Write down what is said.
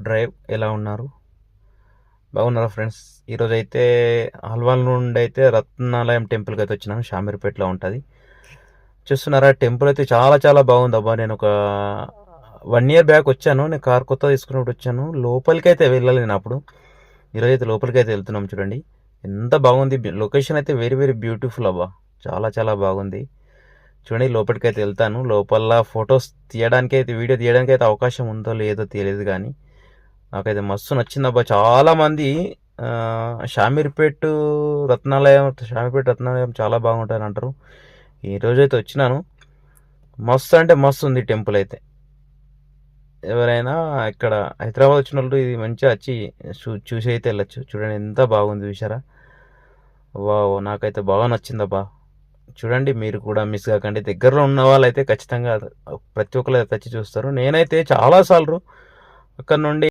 Drive ఎలా ఉన్నారు? బాగున్నారా ఫ్రెండ్స్? ఈరోజు అయితే హల్వాల్ నుండి అయితే రత్నాలయం టెంపుల్కి అయితే వచ్చినాను. షామీర్పేటలో ఉంటుంది. చూస్తున్నారా, టెంపుల్ అయితే చాలా చాలా బాగుంది అబ్బా. నేను ఒక 1 ఇయర్ బ్యాక్ వచ్చాను. నేను కార్ కొత్త తీసుకున్నప్పుడు వచ్చాను. లోపలికి అయితే వెళ్ళాలి నేను అప్పుడు. ఈరోజు అయితే లోపలికి అయితే వెళ్తున్నాం. చూడండి ఎంత బాగుంది. లొకేషన్ అయితే వెరీ వెరీ బ్యూటిఫుల్ అబ్బా. చాలా చాలా బాగుంది. చూడండి లోపలికి అయితే వెళ్తాను. లోపల ఫొటోస్ తీయడానికి అయితే, వీడియో తీయడానికి అయితే అవకాశం ఉందో లేదో తెలియదు, కానీ నాకైతే మస్తు నచ్చిందబ్బా. చాలామంది షామీర్పేట్ రత్నాలయం చాలా బాగుంటుంది అంటారు. ఈరోజైతే వచ్చినాను. మస్తు అంటే మస్తు ఉంది టెంపుల్ అయితే. ఎవరైనా ఇక్కడ హైదరాబాద్ వచ్చిన వాళ్ళు ఇది మంచిగా వచ్చి చూసి అయితే వెళ్ళచ్చు. చూడండి ఎంత బాగుంది చూసారా. వావ్, నాకైతే బాగా నచ్చిందబ్బా. చూడండి మీరు కూడా మిస్ కాకండి. దగ్గరలో ఉన్న వాళ్ళైతే ఖచ్చితంగా ప్రతి ఒక్కరు వచ్చి చూస్తారు. నేనైతే చాలాసార్లు అక్కడ నుండి